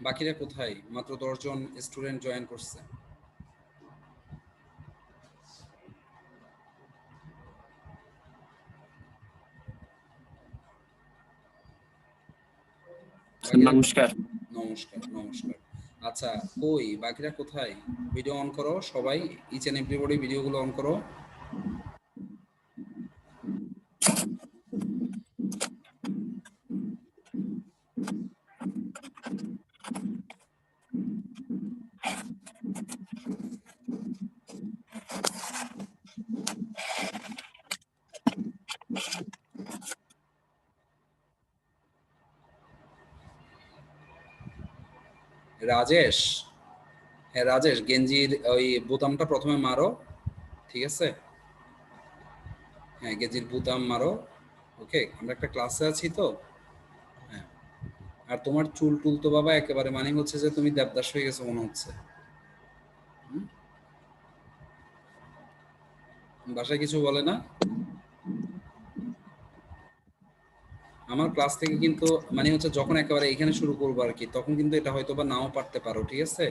বাকিরা কোথায়? মাত্র 10 জন স্টুডেন্ট জয়েন করছে। নমস্কার। নমস্কার নমস্কার। আচ্ছা, কই বাকিরা কোথায়? ভিডিও অন করো সবাই, ইচ এন্ড এভরিবডি ভিডিওগুলো অন করো। রাজেশ, হ্যাঁ রাজেশ, গেঞ্জির ওই বোতামটা প্রথমে মারো, ঠিক আছে? হ্যাঁ, গেঞ্জির বোতাম মারো। ওকে, আমরা একটা ক্লাসে আছি তো। হ্যাঁ, আর তোমার চুল টুল তো বাবা একেবারে মানে হচ্ছে যে তুমি দেবদাস হয়ে গেছো মনে হচ্ছে। বাসায় কিছু বলে না? আমার ক্লাস থেকে কিন্তু মানে হচ্ছে যখন একেবারে এখানে শুরু করবো আর কি, তখন কিন্তু এটা হয়তো বা নাও পারতে পারো, ঠিক আছে?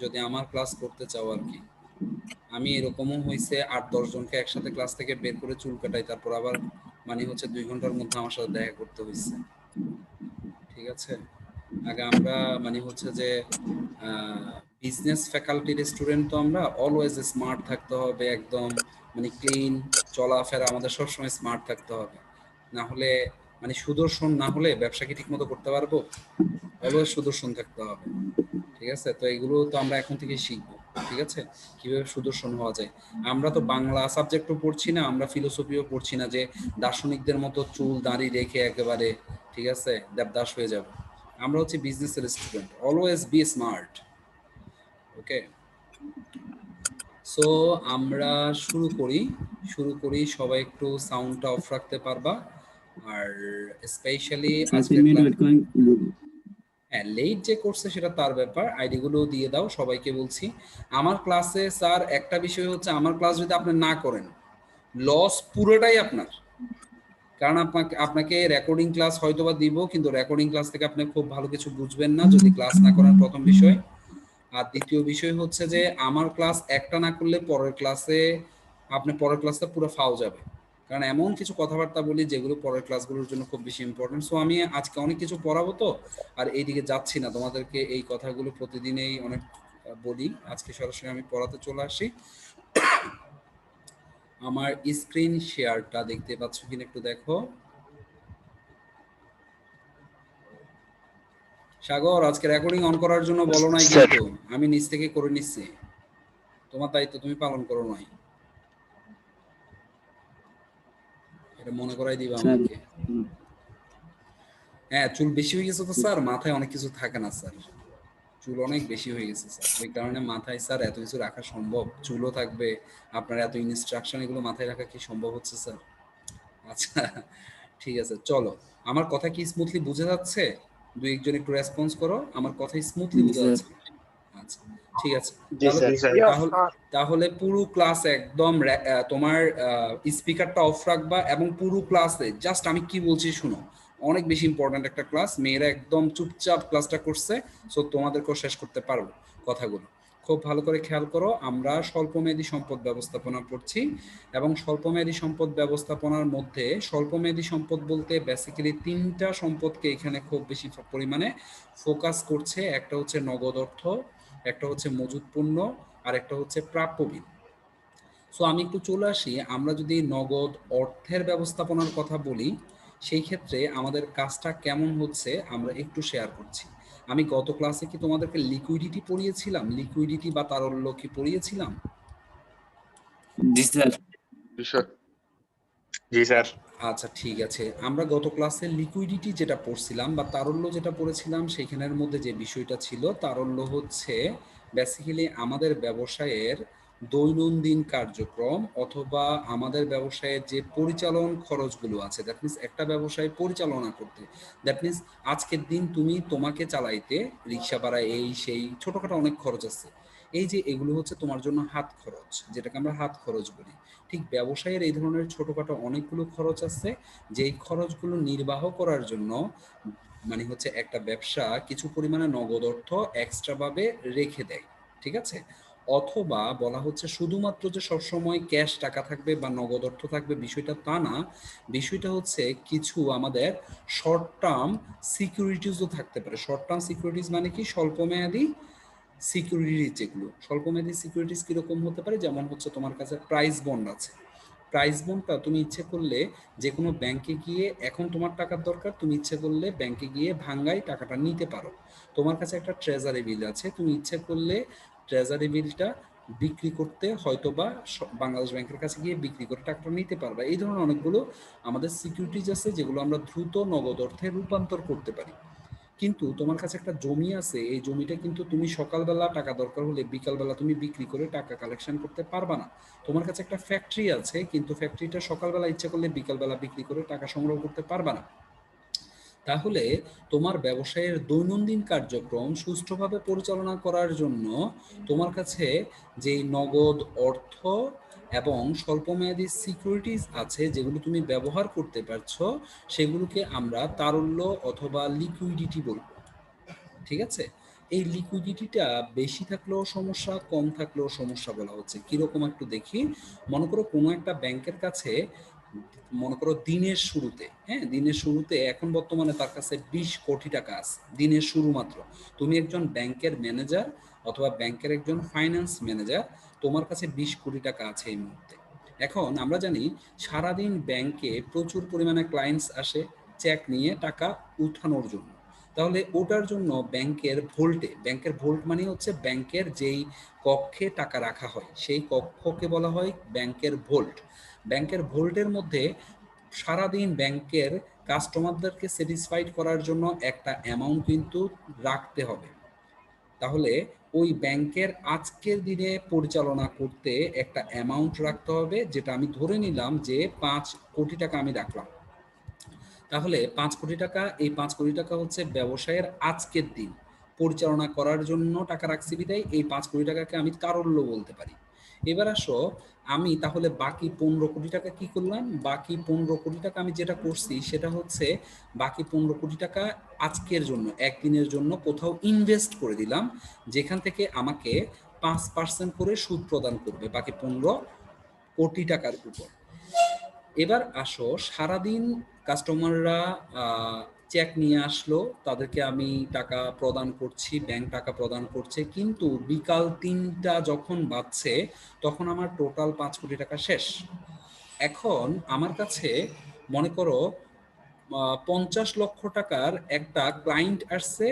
যদি আমার ক্লাস করতে চাও আর কি। আমি এরকমও হয়েছে 8-10 জনকে একসাথে ক্লাস থেকে বের করে চুল কাটাই, তারপর আবার মানে হচ্ছে 2 ঘন্টার মধ্যে আমার সাথে দেখা করতে হয়েছে, ঠিক আছে? আগে আমরা মানে হচ্ছে যে বিজনেস ফ্যাকাল্টির স্টুডেন্ট, তো আমরা অলওয়েজ স্মার্ট থাকতে হবে, একদম মানে ক্লিন চলাফেরা, আমাদের সবসময় স্মার্ট থাকতে হবে। না হলে মানে সুদর্শন না হলে ব্যবসা কি ঠিক মতো করতে পারবো? অলওয়েজ সুদর্শন থাকতে হবে, ঠিক আছে? তো এগুলো তো আমরা এখন থেকে শিখবো, ঠিক আছে? কিভাবে সুদর্শন হওয়া যায়। আমরা তো বাংলা সাবজেক্টও পড়ছি না, আমরা ফিলোসফিও পড়ছি না যে দার্শনিকদের মতো চুল দাঁড়ি রেখে একেবারে, ঠিক আছে, দেবদাস হয়ে যাব। আমরা হচ্ছে বিজনেসের student, always be smart. Okay, so আমরা শুরু করি। সবাই একটু সাউন্ডটা অফ রাখতে পারবা? আর স্পেশালি আজকের ক্লাস, হ্যাঁ লেট যে করছে সেটা তার ব্যাপার, আইডিগুলো দিয়ে দাও সবাইকে বলছি। আমার ক্লাসে স্যার একটা বিষয় হচ্ছে, আমার ক্লাস যদি আপনি না করেন লস পুরোটাই আপনার। কারণ আপনাকে আপনাকে রেকর্ডিং ক্লাস হয়তো বা দিব, কিন্তু রেকর্ডিং ক্লাস থেকে আপনি খুব ভালো কিছু বুঝবেন না যদি ক্লাস না করেন, প্রথম বিষয়। আর দ্বিতীয় বিষয় হচ্ছে যে আমার ক্লাস একটা না করলে পরের ক্লাসটা পুরো ফাও যাবে। কারণ এমন কিছু কথাবার্তা বলি যেগুলো পরের ক্লাসগুলোর জন্য খুব বেশি ইম্পর্টেন্ট। সো আমি আজকে অনেক কিছু পড়াবো তো, আর এইদিকে যাচ্ছি না, তোমাদেরকে এই কথাগুলো প্রতিদিনেই অনেক বলি। আজকে সরাসরি আমি পড়াতে চলে আসি। আমার স্ক্রিন শেয়ারটা দেখতে পাচ্ছ কিনা একটু দেখো। সাগর, আজকে রেকর্ডিং অন করার জন্য বলো নাই কিন্তু, আমি নিজ থেকে করে নিচ্ছি, তোমার দায়িত্ব তুমি পালন করো নাই, এটা মনে করাই দিবা আমাকে। হ্যাঁ, চুল বেশি হয়ে গেছে তো স্যার, মাথায় অনেক কিছু থাকে না স্যার, চুল অনেক বেশি হয়ে গেছে স্যার, ওই কারণে মাথায় স্যার এত কিছু রাখা সম্ভব? চুলও থাকবে, আপনার এত ইনস্ট্রাকশন, এগুলো মাথায় রাখা কি সম্ভব হচ্ছে স্যার? আচ্ছা, ঠিক আছে, চলো। আমার কথা কি স্মুথলি বুঝে যাচ্ছে? দুই একজন একটু রেসপন্স করো, আমার কথা স্মুথলি বুঝে যাচ্ছে? আচ্ছা, ঠিক আছে। জি তাহলে স্যার। তাহলে তাহলে পুরো ক্লাস একদম তোমার স্পিকারটা অফ রাখবা, এবং পুরো ক্লাসে জাস্ট আমি কি বলছি শুনো। অনেক বেশি ইম্পর্ট্যান্ট একটা ক্লাস, মেয়েরা একদম চুপচাপ ক্লাসটা করছে, সো তোমাদেরকেও শেষ করতে পারবো কথাগুলো। খুব ভালো করে খেয়াল করো, আমরা স্বল্পমেয়াদী সম্পদ ব্যবস্থাপনা পড়ছি, এবং স্বল্পমেয়াদী সম্পদ ব্যবস্থাপনার মধ্যে স্বল্পমেয়াদী সম্পদ বলতে বেসিক্যালি 3টা সম্পদকে এখানে খুব বেশি পরিমাণে ফোকাস করছে। একটা হচ্ছে নগদ অর্থ, একটা হচ্ছে মজুত পণ্য, আর একটা হচ্ছে প্রাপ্য বিল। সো আমি একটু চলে আসি, আমরা যদি নগদ অর্থের ব্যবস্থাপনার কথা বলি, সেই ক্ষেত্রে আমাদের কাজটা কেমন হচ্ছে আমরা একটু শেয়ার করছি। আমি গত ক্লাসে কি তোমাদেরকে লিকুইডিটি পড়িয়েছিলাম? লিকুইডিটি বা তারল্য কি পড়িয়েছিলাম? জি স্যার। জি স্যার। আচ্ছা, ঠিক আছে। আমরা গত ক্লাসে লিকুইডিটি যেটা পড়ছিলাম বা তারল্য যেটা পড়েছিলাম, সেইখানের মধ্যে যে বিষয়টা ছিল, তারল্য হচ্ছে বেসিক্যালি আমাদের ব্যবসায়ের দৈনন্দিন কার্যক্রম অথবা আমাদের ব্যবসায়ের যে পরিচালন খরচগুলো আছে, দ্যাট মিনস একটা ব্যবসায় পরিচালনা করতে, দ্যাট মিনস আজকের দিন তোমাকে চালাইতে রিক্সা ভাড়া, এই সেই ছোটোখাটো অনেক খরচ আছে, এই যে এগুলো হচ্ছে তোমার জন্য হাত খরচ, যেটাকে আমরা হাত খরচ বলি, ঠিক ব্যবসায়ের এই ধরনের ছোটখাটো অনেকগুলো খরচ আছে, যেই খরচগুলো নির্বাহ করার জন্য মানে হচ্ছে একটা ব্যবসা কিছু পরিমাণে নগদ অর্থ এক্সট্রা ভাবে রেখে দেয়, ঠিক আছে? অথবা বলা হচ্ছে শুধুমাত্র যে সবসময় ক্যাশ টাকা থাকবে বা নগদ অর্থ থাকবে, বিষয়টা তা না। বিষয়টা হচ্ছে কিছু আমাদের শর্ট টার্ম সিকিউরিটিজও থাকতে পারে। শর্ট টার্ম সিকিউরিটিজ মানে কি? স্বল্পমেয়াদী সিকিউরিটিজ। যেগুলো স্বল্পমেয়াদী সিকিউরিটিজ কিরকম হতে পারে? যেমন হচ্ছে তোমার কাছে প্রাইস বন্ড আছে। প্রাইস বন্ডটা তুমি ইচ্ছে করলে যে কোনো ব্যাংকে গিয়ে, এখন তোমার টাকার দরকার, তুমি ইচ্ছে করলে ব্যাংকে গিয়ে ভাঙ্গাই টাকাটা নিতে পারো। তোমার কাছে একটা ট্রেজারি বিল আছে, তুমি ইচ্ছে করলে ট্রেজারি বিলটা বিক্রি করতে হয়তোবা বাংলাদেশ ব্যাংকের কাছে গিয়ে বিক্রি করে টাকাটা নিতে পারবা। এই ধরনের অনেকগুলো আমাদের সিকিউরিটিজ আছে যেগুলো আমরা দ্রুত নগদ অর্থে রূপান্তর করতে পারি। কিন্তু তোমার কাছে একটা জমি আছে, এই জমিটা কিন্তু তুমি সকালবেলা টাকা দরকার হলে বিকালবেলা তুমি বিক্রি করে টাকা কালেকশন করতে পারবা না। তোমার কাছে একটা ফ্যাক্টরি আছে, কিন্তু ফ্যাক্টরিটা সকালবেলা ইচ্ছা করলে বিকালবেলা বিক্রি করে টাকা সংগ্রহ করতে পারবা না। তাহলে তোমার ব্যবসায়ের দৈনন্দিন কার্যক্রম সুষ্ঠুভাবে পরিচালনা করার জন্য তোমার কাছে যেই নগদ অর্থ এবং স্বল্পমেয়াদী সিকিউরিটিজ আছে যেগুলো তুমি ব্যবহার করতে পারছো, সেগুলোকে আমরা তারল্য অথবা লিকুইডিটি বলবো, ঠিক আছে? এই লিকুইডিটিটা বেশি থাকলেও সমস্যা, কম থাকলেও সমস্যা বলা হচ্ছে। কিরকম একটু দেখি। মনে করো কোনো একটা ব্যাংকের কাছে, মনে করো দিনের শুরুতে, হ্যাঁ, দিনের শুরুতে এখন বর্তমানে তার কাছে 20 কোটি টাকা আছে দিনের শুরু মাত্র। তুমি একজন ব্যাংকের ম্যানেজার অথবা ব্যাংকের একজন ফাইন্যান্স ম্যানেজার, তোমার কাছে 20 কোটি টাকা আছে এই মুহূর্তে। এখন আমরা জানি সারাদিন ব্যাংকে প্রচুর পরিমাণে ক্লায়েন্টস আসে চেক নিয়ে টাকা উঠানোর জন্য। তাহলে ওটার জন্য ব্যাংকের ভোল্ট মানে হচ্ছে ব্যাংকের যেই কক্ষে টাকা রাখা হয় সেই কক্ষকে বলা হয় ব্যাংকের ভোল্ট। ব্যাংকের ভোল্টের মধ্যে সারাদিন ব্যাংকের কাস্টমারদেরকে স্যাটিসফাইড করার জন্য একটা অ্যামাউন্ট কিন্তু রাখতে হবে। তাহলে ওই ব্যাংকের আজকের দিনে পরিচালনা করতে একটা অ্যামাউন্ট রাখতে হবে, যেটা আমি ধরে নিলাম যে 5 কোটি টাকা আমি রাখলাম। তাহলে 5 কোটি টাকা, এই 5 কোটি টাকা হচ্ছে ব্যবসায়ের আজকের দিন পরিচালনা করার জন্য টাকা রাখছি বিদায় এই 5 কোটি টাকাকে আমি তারল্য বলতে পারি। এবার আসো, আমি তাহলে বাকি 15 কোটি টাকা কি করলাম? বাকি 15 কোটি টাকা আমি যেটা করছি সেটা হচ্ছে বাকি 15 কোটি টাকা আজকের জন্য একদিনের জন্য কোথাও ইনভেস্ট করে দিলাম, যেখান থেকে আমাকে 5% করে সুদ প্রদান করবে বাকি 15 কোটি টাকার উপর। এবার আসো, সারাদিন কাস্টমাররা চেক নিয়ে আসলো, তাদেরকে আমি টাকা প্রদান করছি, ব্যাংক টাকা প্রদান করছে, কিন্তু বিকাল 3টা যখন বাজছে তখন আমার টোটাল 5 কোটি টাকা শেষ। এখন আমার কাছে মনে করো 50 লক্ষ টাকার একটা ক্লায়েন্ট আসছে,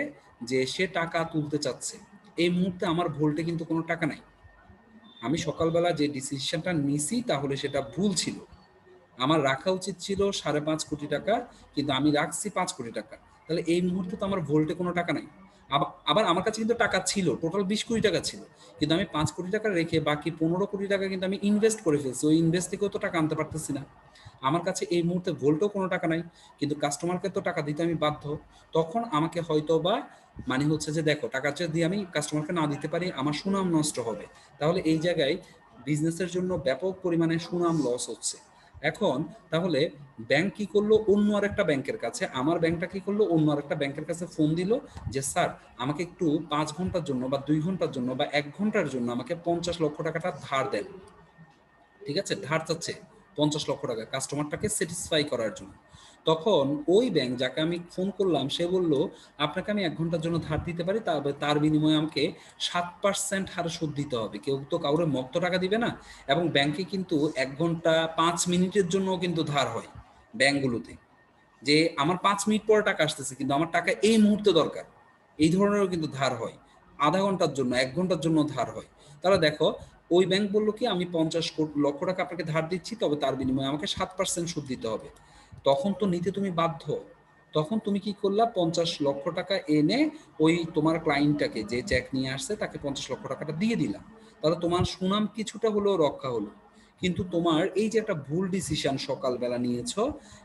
যে সে টাকা তুলতে চাচ্ছে। এই মুহূর্তে আমার ভোল্টে কিন্তু কোনো টাকা নাই। আমি সকালবেলা যে ডিসিশনটা নিছি তাহলে সেটা ভুল ছিল। আমার রাখা উচিত ছিল 5.5 কোটি টাকা, কিন্তু আমি রাখছি 5 কোটি টাকা। তাহলে এই মুহূর্তে তো আমার ভোল্টে কোনো টাকা নাই। আবার আমার কাছে কিন্তু টাকা ছিল, টোটাল 20 কোটি টাকা ছিল, কিন্তু আমি 5 কোটি টাকা রেখে বাকি 15 কোটি টাকা কিন্তু আমি ইনভেস্ট করে ফেলছি। ওই ইনভেস্ট থেকেও তো টাকা আনতে পারতেছি না। আমার কাছে এই মুহূর্তে ভোল্টেও কোনো টাকা নাই, কিন্তু কাস্টমারকে তো টাকা দিতে আমি বাধ্য। তখন আমাকে হয়তো বা মানে হচ্ছে যে দেখো, টাকা যদি আমি কাস্টমারকে না দিতে পারি আমার সুনাম নষ্ট হবে। তাহলে এই জায়গায় বিজনেসের জন্য ব্যাপক পরিমাণে সুনাম লস হচ্ছে। এখন তাহলে ব্যাংক কি করলো? অন্য আরেকটা ব্যাংকের কাছে, আমার ব্যাংকটা কি করলো? অন্য আরেকটা ব্যাংকের কাছে ফোন দিল যে স্যার, আমাকে একটু 5 ঘন্টার জন্য বা 2 ঘন্টার জন্য বা 1 ঘন্টার জন্য আমাকে 50 লক্ষ টাকাটা ধার দেন। ঠিক আছে, ধার চাচ্ছে 50 লক্ষ টাকা কাস্টমারটাকে স্যাটিসফাই করার জন্য। তখন ওই ব্যাংক যাকে আমি ফোন করলাম সে বলল, আপনাকে আমি 1 ঘন্টার জন্য ধার দিতে পারি, তবে তার বিনিময়ে আমাকে 7% হারে সুদ দিতে হবে। কেউ তো কাউরে মক্ত টাকা দিবে না। এবং ব্যাংকে কিন্তু 1 ঘন্টা 5 মিনিটের জন্য কিন্তু ধার হয় ব্যাংকগুলোতে, যে আমার 5 মিনিট পরে টাকা আসতেছে কিন্তু আমার টাকা এই মুহূর্তে দরকার, এই ধরনেরও কিন্তু ধার হয়। আধা ঘন্টার জন্য, 1 ঘন্টার জন্য ধার হয়। তাহলে দেখো, ওই ব্যাংক বললো কি আমি 50 লক্ষ টাকা আপনাকে ধার দিচ্ছি, তবে তার বিনিময়ে আমাকে 7% সুদ দিতে হবে। তখন তো নিতে তুমি বাধ্য। তখন তুমি কি করলা? 50 লক্ষ টাকা এনে ওই তোমার ক্লায়েন্টটাকে, যে চেক নিয়ে আসছে তাকে 50 লক্ষ টাকাটা দিয়ে দিলাম। তাহলে তোমার সুনাম কিছুটা হলেও রক্ষা হলো। কিন্তু তোমার এই যে একটা ভুল ডিসিশন সকালবেলা নিয়েছো,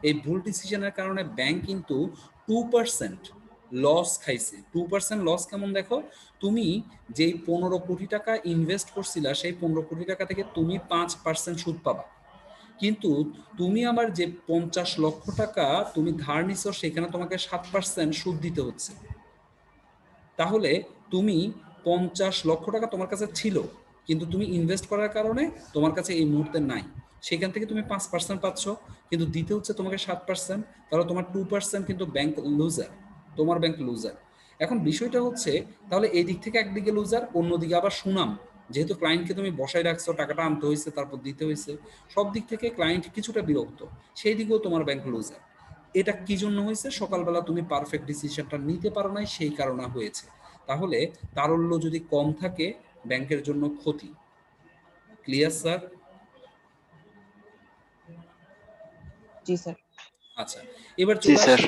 এই ভুল ডিসিশনের কারণে ব্যাংক কিন্তু 2% লস খাইছে। 2% লস কেমন দেখো, তুমি যেই 15 কোটি টাকা ইনভেস্ট করছিলা সেই 15 কোটি টাকা থেকে তুমি 5% সুদ পাবা। কিন্তু তুমি আমার যে 50 লক্ষ টাকা তুমি ধার নিছো, সেখানে তোমাকে 7% সুদ দিতে হচ্ছে। তাহলে তুমি 50 লক্ষ টাকা তোমার কাছে ছিল, কিন্তু তুমি ইনভেস্ট করার কারণে তোমার কাছে এই মুহূর্তে নাই। সেখান থেকে তুমি 5% পাচ্ছ, কিন্তু দিতে হচ্ছে তোমাকে 7%। তাহলে তোমার 2% কিন্তু ব্যাংক লুজার, তোমার ব্যাংক লুজার। এখন বিষয়টা হচ্ছে, তাহলে এই দিক থেকে একদিকে লুজার, অন্যদিকে আবার সুনাম। যেহেতু ক্লায়েন্টকে তুমি বসায় রাখছো, টাকাটা আনতে হয়েছে, তারপর দিতে হয়েছে, সব দিক থেকে ক্লায়েন্ট কিছুটা বিরক্ত, সেই দিকেও তোমার ব্যাংক লুজার। এটা কি জন্য হয়েছে? সকালবেলা তুমি পারফেক্ট ডিসিশনটা নিতে পারো নাই, সেই কারণে হয়েছে। তাহলে তারল্য যদি কম থাকে, ব্যাংকের জন্য ক্ষতি। Clear sir? জি স্যার। আচ্ছা, এবার জি চলে স্যার।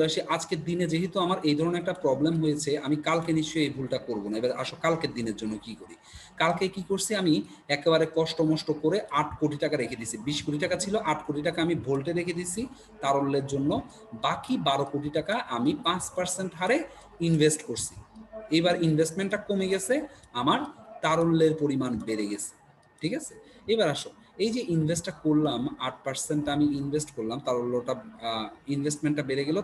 আসি আজকের দিনে। যেহেতু আমার এই ধরনের একটা প্রবলেম হয়েছে, আমি কালকে নিশ্চয়ই এই ভুলটা করবো না। এবার আসো কালকের দিনের জন্য কি করি। কালকে কি করছি, আমি একেবারে কষ্ট মষ্ট করে 8 কোটি টাকা রেখে দিছি। 20 কোটি টাকা ছিল, 8 কোটি টাকা আমি ভোল্টে রেখে দিছি তারল্যের জন্য। বাকি 12 কোটি টাকা আমি 5% হারে ইনভেস্ট করছি। এবার ইনভেস্টমেন্টটা কমে গেছে, আমার তারল্যের পরিমাণ বেড়ে গেছে। ঠিক আছে, এবার আসো, এই যে ইনভেস্টটা করলাম, 8% আমি ইনভেস্ট করলাম, তারল্যটা ইনভেস্টমেন্টটা বেড়ে গেল,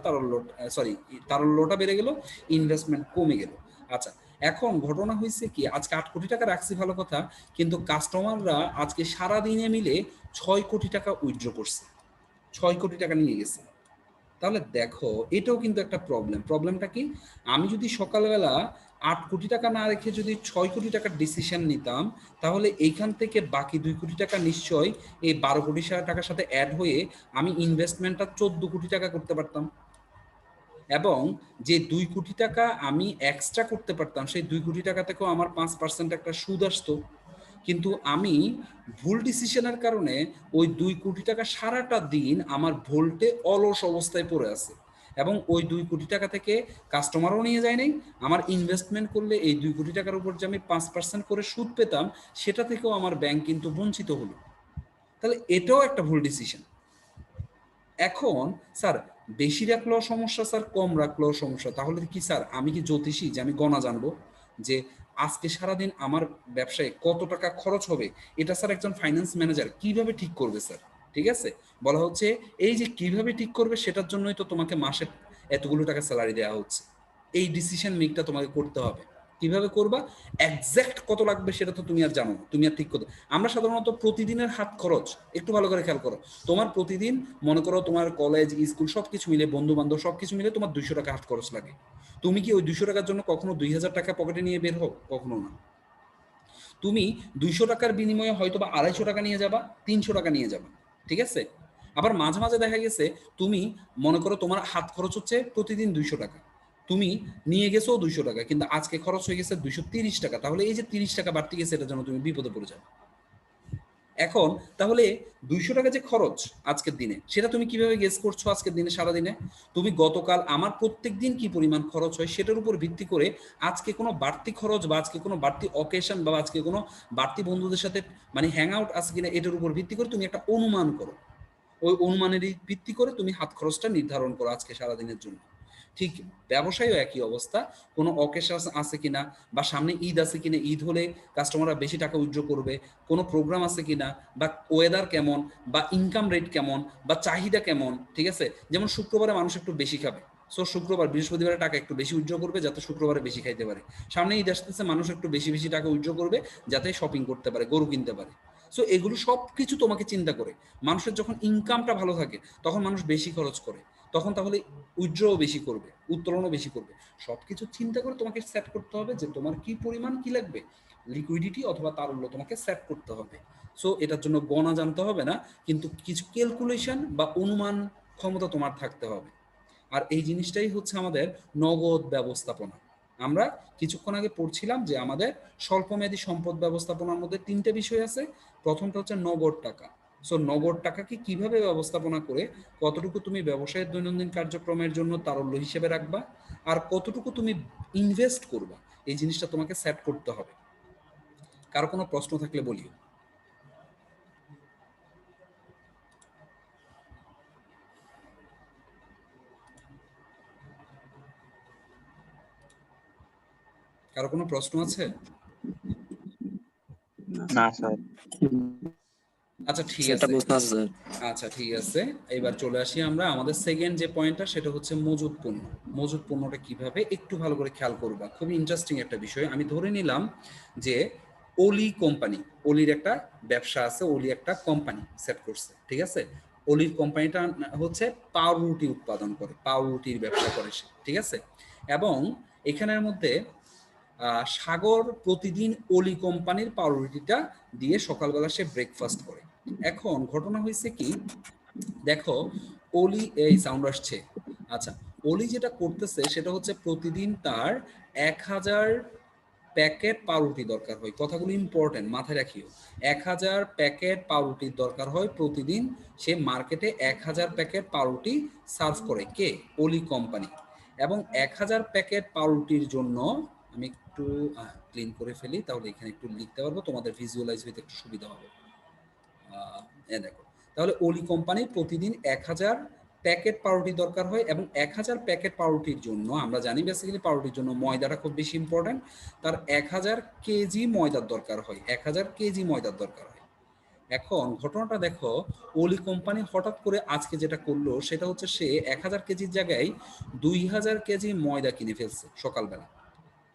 তারল্যটা বেড়ে গেল, ইনভেস্টমেন্ট কমে গেল। আচ্ছা, এখন ঘটনা হয়েছে কি, আজকে 8 কোটি টাকা রাখছি ভালো কথা, কিন্তু কাস্টমাররা আজকে সারা দিনে মিলে 6 কোটি টাকা উইথড্র করছে, 6 কোটি টাকা নিয়ে গেছে। তাহলে দেখো, এটাও কিন্তু একটা প্রবলেম। প্রবলেমটা কি, আমি যদি সকালবেলা 8 কোটি টাকা না রেখে যদি 6 কোটি টাকার ডিসিশন নিতাম, তাহলে এইখান থেকে বাকি 2 কোটি টাকা নিশ্চয়ই এই 12 কোটি টাকার সাথে অ্যাড হয়ে আমি ইনভেস্টমেন্টটা 14 কোটি টাকা করতে পারতাম। এবং যে 2 কোটি টাকা আমি এক্সট্রা করতে পারতাম, সেই 2 কোটি টাকা থেকেও আমার 5% একটা সুদ আসতো। কিন্তু আমি ভুল ডিসিশনের কারণে ওই 2 কোটি টাকা সারাটা দিন আমার ভোল্টে অলস অবস্থায় পড়ে আছে, এবং ওই 2 কোটি টাকা থেকে কাস্টমারও নিয়ে যায় নাই। আমার ইনভেস্টমেন্ট করলে এই 2 কোটি টাকার উপর যে আমি 5% করে সুদ পেতাম, সেটা থেকেও আমার ব্যাংক কিন্তু বঞ্চিত হলো। তাহলে এটাও একটা ভুল ডিসিশন। এখন স্যার, বেশি রাখলেও সমস্যা স্যার, কম রাখলেও সমস্যা। তাহলে কি স্যার, আমি কি জ্যোতিষী যে আমি গণা জানবো যে আজকে সারাদিন আমার ব্যবসায় কত টাকা খরচ হবে? এটা স্যার একজন ফাইন্যান্স ম্যানেজার কিভাবে ঠিক করবে স্যার? ঠিক আছে, বলা হচ্ছে এই যে কিভাবে ঠিক করবে, সেটার জন্যই তো তোমাকে মাসে এতগুলো টাকা স্যালারি দেওয়া হচ্ছে। এই ডিসিশন মেকটা তোমাকে করতে হবে। কিভাবে করবা, এক্স্যাক্ট কত লাগবে সেটা তো তুমি আর জানো না, তুমি আর ঠিক করতে। আমরা সাধারণত প্রতিদিনের হাত খরচ একটু ভালো করে খেয়াল করো। তোমার প্রতিদিন, মনে করো তোমার কলেজ স্কুল সবকিছু মিলে, বন্ধু বান্ধব সবকিছু মিলে তোমার 200 টাকা হাত খরচ লাগে। তুমি কি ওই 200 টাকার জন্য কখনো 2000 টাকা পকেটে নিয়ে বের হও? কখনো না। তুমি 200 টাকার বিনিময়ে হয়তো বা 250 টাকা নিয়ে যাবা, 300 টাকা নিয়ে যাবা। ঠিক আছে, আবার মাঝে মাঝে দেখা গেছে তুমি, মনে করো তোমার হাত খরচ হচ্ছে প্রতিদিন 200 টাকা, তুমি নিয়ে গেছো 200 টাকা, কিন্তু আজকে খরচ হয়ে গেছে 230 টাকা। তাহলে এই যে 30 টাকা বাড়তি গেছে, এটার জন্য তুমি বিপদে পড়ে যাবে। এখন তাহলে 200 টাকা যে খরচ আজকের দিনে, সেটা তুমি কিভাবে গেস করছো আজকের দিনে সারাদিনে? তুমি গতকাল আমার প্রত্যেক দিন কি পরিমাণ খরচ হয় সেটার উপর ভিত্তি করে আজকে কোনো বাড়তি খরচ বা আজকে কোনো বাড়তি অকেশন বা আজকে কোনো বাড়তি বন্ধুদের সাথে মানে হ্যাং আউট আছে কিনা, এটার উপর ভিত্তি করে তুমি একটা অনুমান করো। ওই অনুমানের ভিত্তি করে তুমি হাত খরচটা নির্ধারণ করো আজকে সারাদিনের জন্য। ঠিক ব্যবসায়ও একই অবস্থা। কোনো অকেশন আছে কিনা, বা সামনে ঈদ আছে কিনা, ঈদ হলে কাস্টমাররা বেশি টাকা উইথড্র করবে, কোনো প্রোগ্রাম আছে কিনা, বা ওয়েদার কেমন, বা ইনকাম রেট কেমন, বা চাহিদা কেমন। ঠিক আছে, যেমন শুক্রবারে মানুষ একটু বেশি খাবে, সো শুক্রবার বৃহস্পতিবারে টাকা একটু বেশি উইথড্র করবে যাতে শুক্রবারে বেশি খাইতে পারে। সামনে ঈদ আসতেছে, মানুষ একটু বেশি বেশি টাকা উইথড্র করবে যাতে শপিং করতে পারে, গরু কিনতে পারে। সো এগুলো সব কিছু তোমাকে চিন্তা করে, মানুষের যখন ইনকামটা ভালো থাকে তখন মানুষ বেশি খরচ করে, তখন তাহলে উইথড্রও বেশি করবে, উত্তোলনও বেশি করবে। সব কিছু চিন্তা করে তোমাকে সেট করতে হবে যে তোমার কি পরিমাণ কি লাগবে, লিকুইডিটি অথবা তারল্য তোমাকে সেট করতে হবে। সো এটার জন্য গণা জানতে হবে না, কিন্তু কিছু ক্যালকুলেশন বা অনুমান ক্ষমতা তোমার থাকতে হবে। আর এই জিনিসটাই হচ্ছে আমাদের নগদ ব্যবস্থাপনা। আমরা কিছুক্ষণ আগে পড়ছিলাম যে আমাদের স্বল্পমেয়াদী সম্পদ ব্যবস্থাপনার মধ্যে 3টে বিষয় আছে। প্রথমটা হচ্ছে নগদ টাকা। সো নগদ টাকাকে কিভাবে ব্যবস্থাপনা করে কতটুকু তুমি ব্যবসায়ের দৈনন্দিন কার্যক্রমের জন্য তারল্য হিসেবে রাখবা, আর কতটুকু তুমি ইনভেস্ট করবা, এই জিনিসটা তোমাকে সেট করতে হবে। কারো কোনো প্রশ্ন থাকলে বলিও। কারো কোনো প্রশ্ন আছে? না স্যার। আচ্ছা ঠিক সেটা আছে, প্রশ্ন আছে স্যার। আচ্ছা ঠিক আছে। এবার চলে আসি আমরা আমাদের সেকেন্ড যে পয়েন্টটা, সেটা হচ্ছে মজুদ পণ্য। মজুদ পণ্যটা কিভাবে একটু ভালো করে খেয়াল করবা, খুবই ইন্টারেস্টিং একটা বিষয়। আমি ধরে নিলাম যে অলি কোম্পানি, অলির একটা ব্যবসা আছে, অলি একটা কোম্পানি সেট করছে, ঠিক আছে। অলির কোম্পানিটা হচ্ছে পাউরুটি উৎপাদন করে, পাউরুটির ব্যবসা করে সে, ঠিক আছে। এবং এখানের মধ্যে সাগর প্রতিদিন অলি কোম্পানির পাউরুটিটা দিয়ে সকালবেলা সে ব্রেকফাস্ট করে। এখন ঘটনা হয়েছে কি, দেখো অলি, এই সাউন্ড আসছে। আচ্ছা, অলি যেটা করতেছে সেটা হচ্ছে প্রতিদিন তার 1000 প্যাকেট পাউরুটি দরকার হয়। কথাগুলো ইম্পর্টেন্ট, মাথায় রাখিও। 1000 প্যাকেট পাউরুটির দরকার হয় প্রতিদিন। সে মার্কেটে 1000 প্যাকেট পাউরুটি সার্ভ করে কে? অলি কোম্পানি। এবং 1000 প্যাকেট পাউরুটির জন্য আমি একটু ক্লিন করে ফেলি, তাহলে এখানে একটু লিখতে পারবো, তোমাদের ভিজুয়ালাইজ হইতে একটু সুবিধা হবে। দেখো, তাহলে অলি কোম্পানি প্রতিদিন 1000 প্যাকেট পাউরুটি দরকার হয়, এবং 1000 প্যাকেট পাউরুটির জন্য আমরা জানি বেসিক্যালি পাউরুটির জন্য ময়দাটা খুব বেশি ইম্পর্টেন্ট। তার 1000 কেজি ময়দার দরকার হয়, 1000 কেজি ময়দার দরকার হয়। এখন ঘটনাটা দেখো, অলি কোম্পানি হঠাৎ করে আজকে যেটা করলো সেটা হচ্ছে সে 1000 কেজির জায়গায় 2000 কেজি ময়দা কিনে ফেলছে সকালবেলা।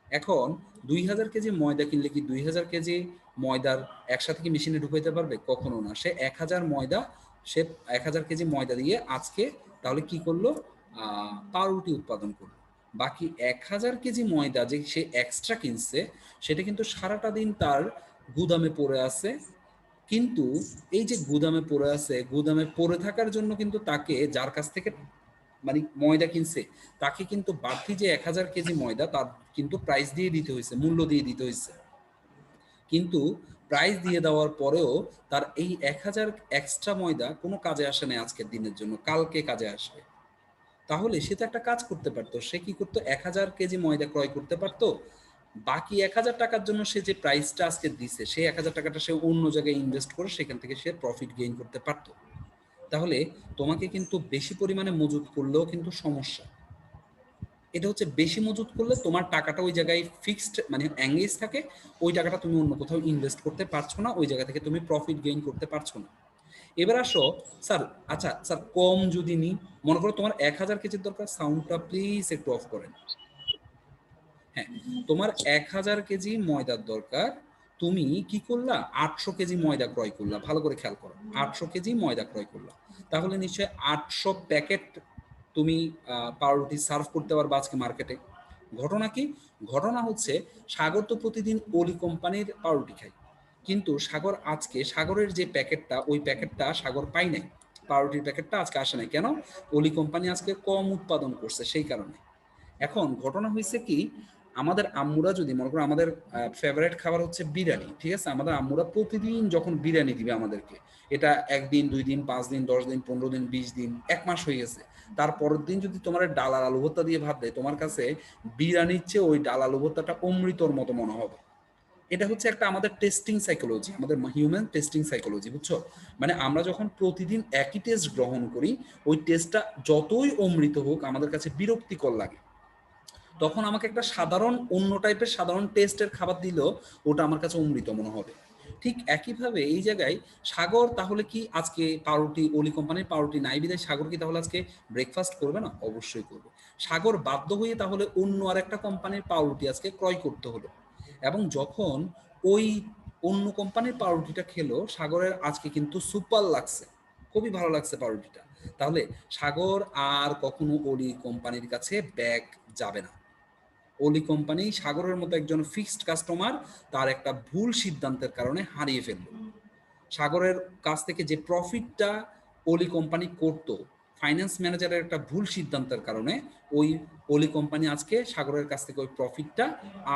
এখন 2000 কেজি ময়দা কিনলে কি 2000 কেজি ময়দার একসাথে কি মেশিনে ঢুকাইতে পারবে? কখনো না। সে 1000 কেজি ময়দা দিয়ে আজকে তাহলে কি করলো, পাউরুটি উৎপাদন করলো। বাকি 1000 কেজি ময়দা যে সে এক্সট্রা কিনছে, সেটা কিন্তু সারাটা দিন তার গুদামে পড়ে আছে। কিন্তু এই যে গুদামে পড়ে আছে, গুদামে পড়ে থাকার জন্য কিন্তু তাকে, যার কাছ থেকে মানে ময়দা কিনছে, তাকে কিন্তু বাড়তি যে 1000 কেজি ময়দা তার কিন্তু প্রাইস দিয়ে দিতে হয়েছে, মূল্য দিয়ে দিতে হয়েছে। কিন্তু প্রাইস দিয়ে দেওয়ার পরেও তার এই 1000 এক্সট্রা ময়দা কোনো কাজে আসে না আজকের দিনের জন্য, কালকে কাজে আসবে। তাহলে সে তো একটা কাজ করতে পারতো, সে কি করতো, 1000 কেজি ময়দা ক্রয় করতে পারতো। বাকি 1000 টাকার জন্য সে যে প্রাইসটা আজকে দিছে, সেই 1000 টাকাটা সে অন্য জায়গায় ইনভেস্ট করে সেখান থেকে সে প্রফিট গেইন করতে পারতো। তাহলে তোমাকে কিন্তু বেশি পরিমাণে মজুত করলেও কিন্তু সমস্যা। এটা হচ্ছে বেশি মজুত করলে তোমার টাকাটা ওই জায়গায় ফিক্সড মানে এঙ্গেজ থাকে, ওই টাকাটা তুমি অন্য কোথাও ইনভেস্ট করতে পারছো না, ওই জায়গা থেকে তুমি প্রফিট গেইন করতে পারছো না। এবার আসো স্যার, আচ্ছা স্যার কম যদি নিই, মনে করো তোমার 1000 কেজির দরকার, সাউন্ডটা প্লিজ একটু অফ করেন। হ্যাঁ, তোমার 1000 কেজি ময়দার দরকার, তুমি কি করলা, 800 কেজি ময়দা ক্রয় করলা। ভালো করে খেয়াল করো, 800 কেজি ময়দা ক্রয় করলা, তাহলে নিশ্চয়ই 800 প্যাকেট তুমি পাউরুটি সার্ভ করতে পারবা আজকে মার্কেটে। ঘটনা কি, ঘটনা হচ্ছে সাগর তো প্রতিদিন অলি কোম্পানির পাউরুটি খায়, কিন্তু সাগর আজকে, সাগরের যে প্যাকেটটা, ওই প্যাকেটটা সাগর পাই নাই, পাউরুটির প্যাকেটটা আজকে আসে নাই কেন? অলি কোম্পানি আজকে কম উৎপাদন করছে সেই কারণে। এখন ঘটনা হয়েছে কি, আমাদের আম্মুরা যদি মনে করো, আমাদের ফেভারিট খাবার হচ্ছে বিরিয়ানি, ঠিক আছে, আমাদের আম্মুরা প্রতিদিন যখন বিরিয়ানি দিবে আমাদেরকে, এটা 1 দিন 2 দিন 5 দিন 10 দিন 15 দিন 20 দিন 1 মাস হয়ে গেছে, তারপরের দিন যদি তোমার ডাল আর আলু ভর্তা দিয়ে ভাত দেয়, তোমার কাছে বিরিয়ানির চেয়ে ওই ডাল আলু ভর্তাটা অমৃতর মতো মনে হবে। এটা হচ্ছে একটা আমাদের টেস্টিং সাইকোলজি, আমাদের হিউম্যান টেস্টিং সাইকোলজি, বুঝছো? মানে আমরা যখন প্রতিদিন একই টেস্ট গ্রহণ করি, ওই টেস্টটা যতই অমৃত হোক আমাদের কাছে বিরক্তিকর লাগে। তখন আমাকে একটা সাধারণ অন্য টাইপের সাধারণ টেস্টের খাবার দিলেও ওটা আমার কাছে অমৃত মনে হবে। ঠিক একইভাবে এই জায়গায় সাগর তাহলে কি আজকে পাউরুটি, অলি কোম্পানির পাউরুটি নাই বিধায় সাগর কি তাহলে আজকে ব্রেকফাস্ট করবে না? অবশ্যই করবে। সাগর বাধ্য হয়ে তাহলে অন্য আরেকটা কোম্পানির পাউরুটি আজকে ক্রয় করতে হলো, এবং যখন ওই অন্য কোম্পানির পাউরুটিটা খেলো, সাগরের আজকে কিন্তু সুপার লাগছে, খুবই ভালো লাগছে পাউরুটিটা। তাহলে সাগর আর কখনো অলি কোম্পানির কাছে ব্যাক যাবে না। অলি কোম্পানি সাগরের মতো একজন ফিক্সড কাস্টমার তার একটা ভুল সিদ্ধান্তের কারণে হারিয়ে ফেলল। সাগরের কাছ থেকে যে প্রফিটটা অলি কোম্পানি করত, ফাইন্যান্স ম্যানেজারের একটা ভুল সিদ্ধান্তের কারণে ওই অলি কোম্পানি আজকে সাগরের কাছ থেকে ওই প্রফিটটা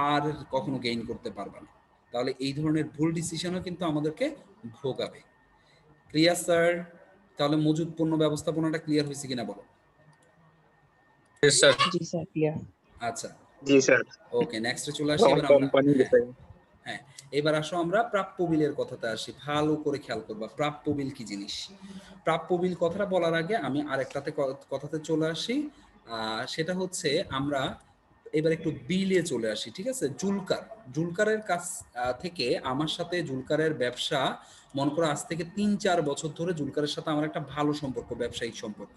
আর কখনো গেইন করতে পারবে না। তাহলে এই ধরনের ভুল ডিসিশনও কিন্তু আমাদেরকে ভোগাবে। Clear sir? তাহলে মজুদ পণ্য ব্যবস্থাপনাটা ক্লিয়ার হয়েছে কিনা বলো। Yes, sir. जी सर क्लियर। আচ্ছা, जी सर। ওকে, নেক্সটে চলে আসি এবার আমরা। कंपनी হ্যাঁ बताइए। হ্যাঁ, এবার আসো আমরা প্রাপ্য বিলের কথাতে আসি। ভালো করে খেয়াল করবা প্রাপ্য বিল কি জিনিস। প্রাপ্য বিল কথাটা বলার আগে আমি আরেকটাতে কথাতে চলে আসি। সেটা হচ্ছে আমরা এবার একটু বিলে চলে আসি, ঠিক আছে। জুলকারের কাছ থেকে আমার সাথে জুলকারের ব্যবসা, মনে করো আজ থেকে 3-4 বছর ধরে জুলকারের সাথে আমার একটা ভালো সম্পর্ক, ব্যবসায়িক সম্পর্ক।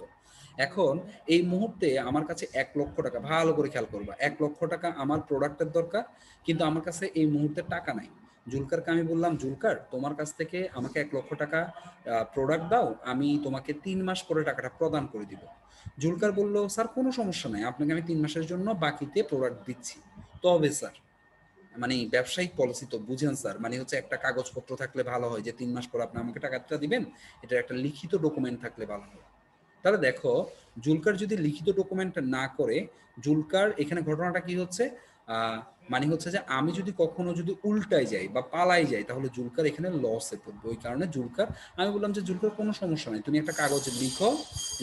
এখন এই মুহূর্তে আমার কাছে 1 লক্ষ টাকা, ভালো করে খেয়াল করবা, 1 লক্ষ টাকা আমার প্রোডাক্টের দরকার, কিন্তু আমার কাছে এই মুহূর্তে টাকা নাই। জুলকারকে আমি বললাম, জুলকার তোমার কাছ থেকে আমাকে 1 লক্ষ টাকা প্রোডাক্ট দাও, আমি তোমাকে 3 মাস পরে টাকাটা প্রদান করে দিব। জুলকার বলল, স্যার কোনো সমস্যা নাই, আপনাকে আমি 3 মাসের জন্য বাকিতে প্রোডাক্ট দিচ্ছি। তবে স্যার, মানে ব্যবসায়িক পলিসি তো বুঝেন স্যার, মানে হচ্ছে একটা কাগজপত্র থাকলে ভালো হয় যে 3 মাস পর আপনি আমাকে টাকাটা দিবেন, এটা একটা লিখিত ডকুমেন্ট থাকলে ভালো হয়। তাহলে দেখো, জুলকার যদি লিখিত ডকুমেন্ট না করে, জুলকার এখানে ঘটনাটা কি হচ্ছে, মানে হচ্ছে যে আমি যদি কখনো যদি উল্টাই যাই বা পালাই যাই, তাহলে জুলকার এখানে লসে পড়বে। ওই কারণে জুলকার, আমি বললাম যে জুলকার কোনো সমস্যা নাই, তুমি একটা কাগজে লিখো,